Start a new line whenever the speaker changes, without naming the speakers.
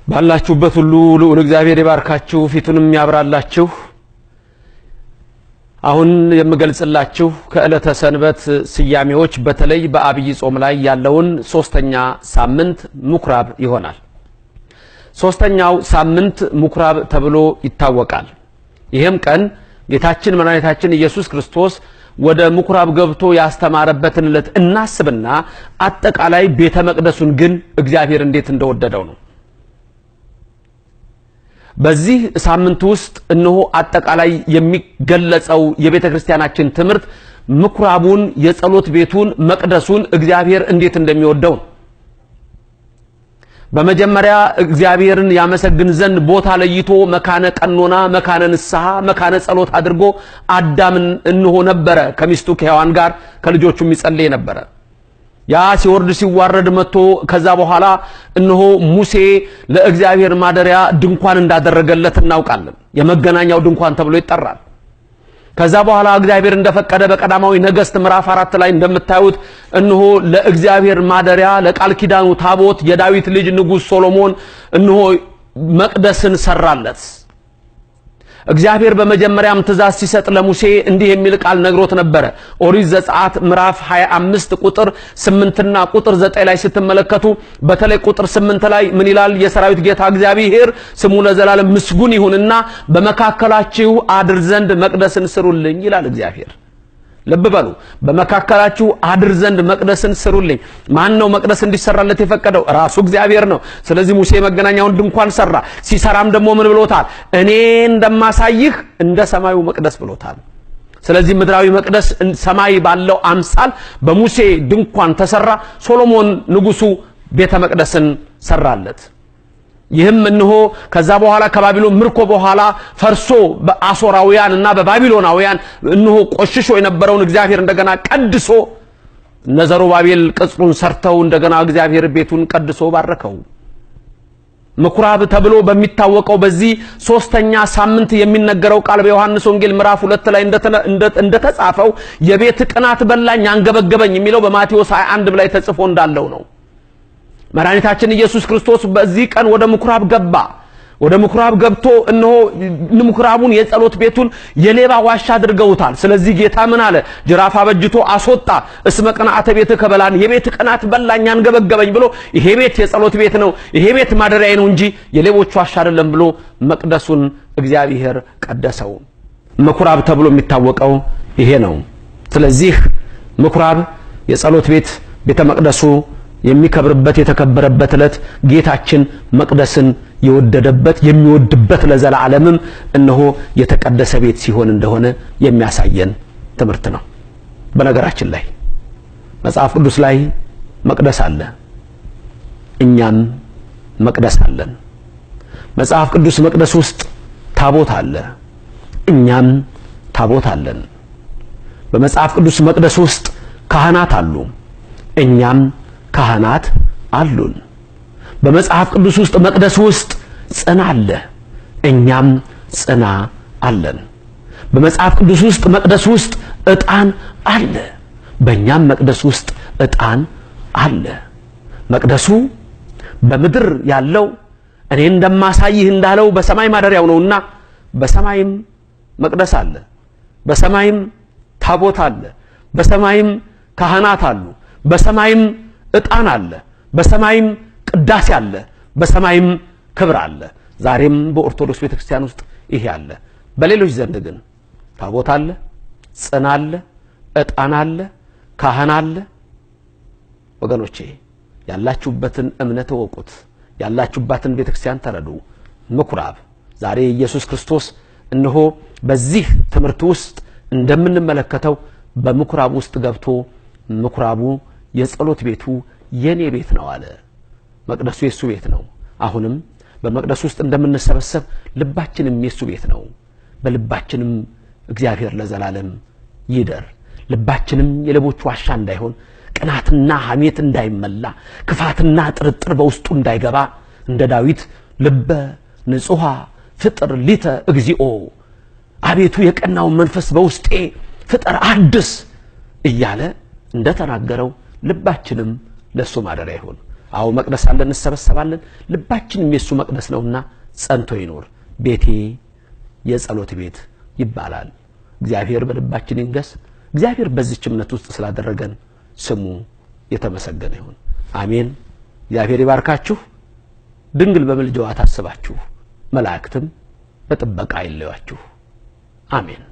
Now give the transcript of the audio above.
ባላችሁበት ሁሉ ልዑል እግዚአብሔር ይባርካችሁ ፊቱንም ያብራላችሁ። አሁን የምገልጽላችሁ ከዕለተ ሰንበት ስያሜዎች በተለይ በአብይ ጾም ላይ ያለውን ሶስተኛ ሳምንት ምኩራብ ይሆናል። ሶስተኛው ሳምንት ምኩራብ ተብሎ ይታወቃል። ይሄም ቀን ጌታችን መድኃኒታችን ኢየሱስ ክርስቶስ ወደ ምኩራብ ገብቶ ያስተማረበትን ዕለት እናስብና አጠቃላይ ቤተ መቅደሱን ግን እግዚአብሔር እንዴት እንደወደደው ነው። በዚህ ሳምንት ውስጥ እነሆ አጠቃላይ የሚገለጸው የቤተ ክርስቲያናችን ትምህርት ምኩራቡን፣ የጸሎት ቤቱን፣ መቅደሱን እግዚአብሔር እንዴት እንደሚወደው ነው። በመጀመሪያ እግዚአብሔርን ያመሰግን ዘንድ ቦታ ለይቶ መካነ ቀኖና፣ መካነ ንስሐ፣ መካነ ጸሎት አድርጎ አዳምን እንሆ ነበረ ከሚስቱ ከሔዋን ጋር ከልጆቹ ይጸልይ ነበረ። ያ ሲወርድ ሲዋረድ መጥቶ ከዛ በኋላ እነሆ ሙሴ ለእግዚአብሔር ማደሪያ ድንኳን እንዳደረገለት እናውቃለን። የመገናኛው ድንኳን ተብሎ ይጠራል። ከዛ በኋላ እግዚአብሔር እንደፈቀደ በቀዳማዊ ነገሥት ምዕራፍ 4 ላይ እንደምታዩት እነሆ ለእግዚአብሔር ማደሪያ ለቃል ኪዳኑ ታቦት የዳዊት ልጅ ንጉሥ ሶሎሞን እነሆ መቅደስን ሰራለት። እግዚአብሔር በመጀመሪያም ትእዛዝ ሲሰጥ ለሙሴ እንዲህ የሚል ቃል ነግሮት ነበር። ኦሪት ዘጸአት ምዕራፍ 25 ቁጥር 8 እና ቁጥር 9 ላይ ስትመለከቱ በተለይ ቁጥር 8 ላይ ምን ይላል? የሰራዊት ጌታ እግዚአብሔር ስሙ ለዘላለም ምስጉን ይሁንና በመካከላችሁ አድር ዘንድ መቅደስን ስሩልኝ ይላል እግዚአብሔር። ልብ በሉ፣ በመካከላችሁ አድር ዘንድ መቅደስን ስሩልኝ። ማን ነው መቅደስ እንዲሰራለት የፈቀደው? ራሱ እግዚአብሔር ነው። ስለዚህ ሙሴ መገናኛውን ድንኳን ሰራ። ሲሰራም ደግሞ ምን ብሎታል? እኔ እንደማሳይህ እንደ ሰማዩ መቅደስ ብሎታል። ስለዚህ ምድራዊ መቅደስ ሰማይ ባለው አምሳል በሙሴ ድንኳን ተሰራ። ሶሎሞን ንጉሱ ቤተ መቅደስን ሰራለት። ይህም እነሆ ከዛ በኋላ ከባቢሎን ምርኮ በኋላ ፈርሶ በአሶራውያን እና በባቢሎናውያን እነሆ ቆሽሾ የነበረውን እግዚአብሔር እንደገና ቀድሶ ዘሩባቤል ቅጽሩን ሰርተው እንደገና እግዚአብሔር ቤቱን ቀድሶ ባረከው። ምኩራብ ተብሎ በሚታወቀው በዚህ ሶስተኛ ሳምንት የሚነገረው ቃል በዮሐንስ ወንጌል ምዕራፍ 2 ላይ እንደተጻፈው የቤት ቅናት በላኝ አንገበገበኝ የሚለው በማቴዎስ 21 ላይ ተጽፎ እንዳለው ነው። መድኃኒታችን ኢየሱስ ክርስቶስ በዚህ ቀን ወደ ምኩራብ ገባ። ወደ ምኩራብ ገብቶ እነሆ ምኩራቡን የጸሎት ቤቱን የሌባ ዋሻ አድርገውታል። ስለዚህ ጌታ ምን አለ? ጅራፍ አበጅቶ አስወጣ። እስመ ቅንዓተ ቤትከ በላን፣ የቤት ቅናት በላኝ አንገበገበኝ ብሎ ይሄ ቤት የጸሎት ቤት ነው፣ ይሄ ቤት ማደሪያዬ ነው እንጂ የሌቦች ዋሻ አይደለም ብሎ መቅደሱን እግዚአብሔር ቀደሰው። ምኩራብ ተብሎ የሚታወቀው ይሄ ነው። ስለዚህ ምኩራብ የጸሎት ቤት ቤተ መቅደሱ የሚከብርበት የተከበረበት ዕለት ጌታችን መቅደስን የወደደበት የሚወድበት ለዘላለምም እነሆ የተቀደሰ ቤት ሲሆን እንደሆነ የሚያሳየን ትምህርት ነው። በነገራችን ላይ መጽሐፍ ቅዱስ ላይ መቅደስ አለ፣ እኛም መቅደስ አለን። መጽሐፍ ቅዱስ መቅደስ ውስጥ ታቦት አለ፣ እኛም ታቦት አለን። በመጽሐፍ ቅዱስ መቅደስ ውስጥ ካህናት አሉ፣ እኛም ካህናት አሉን። በመጽሐፍ ቅዱስ ውስጥ መቅደስ ውስጥ ጽና አለ፣ እኛም ጽና አለን። በመጽሐፍ ቅዱስ ውስጥ መቅደስ ውስጥ ዕጣን አለ፣ በእኛም መቅደስ ውስጥ ዕጣን አለ። መቅደሱ በምድር ያለው እኔ እንደማሳይህ እንዳለው በሰማይ ማደሪያው ነውና በሰማይም መቅደስ አለ፣ በሰማይም ታቦት አለ፣ በሰማይም ካህናት አሉ፣ በሰማይም ዕጣን አለ፣ በሰማይም ቅዳሴ አለ፣ በሰማይም ክብር አለ። ዛሬም በኦርቶዶክስ ቤተክርስቲያን ውስጥ ይሄ አለ። በሌሎች ዘንድ ግን ታቦት አለ፣ ጽና አለ፣ ዕጣን አለ፣ ካህን አለ። ወገኖቼ ያላችሁበትን እምነት እወቁት፣ ያላችሁባትን ቤተክርስቲያን ተረዱ። ምኩራብ ዛሬ ኢየሱስ ክርስቶስ እነሆ በዚህ ትምህርት ውስጥ እንደምንመለከተው በምኩራብ ውስጥ ገብቶ ምኩራቡ የጸሎት ቤቱ የኔ ቤት ነው አለ። መቅደሱ የሱ ቤት ነው። አሁንም በመቅደስ ውስጥ እንደምንሰበሰብ ልባችንም የሱ ቤት ነው። በልባችንም እግዚአብሔር ለዘላለም ይደር። ልባችንም የሌቦች ዋሻ እንዳይሆን፣ ቅናትና ሐሜት እንዳይመላ፣ ክፋትና ጥርጥር በውስጡ እንዳይገባ እንደ ዳዊት ልበ ንጹሃ ፍጥር ሊተ እግዚኦ፣ አቤቱ የቀናውን መንፈስ በውስጤ ፍጥር አድስ እያለ እንደተናገረው ልባችንም ለሱ ማደሪያ ይሁን። አው መቅደስ አለን እንሰበሰባለን ልባችንም የሱ መቅደስ ነውና ጸንቶ ይኖር ቤቴ የጸሎት ቤት ይባላል እግዚአብሔር በልባችን ይንገስ እግዚአብሔር በዚህች እምነት ውስጥ ስላደረገን ስሙ የተመሰገነ ይሁን አሜን እግዚአብሔር ይባርካችሁ ድንግል በመልጃዋ ታስባችሁ መላእክትም በጥበቃ ይለያችሁ አሜን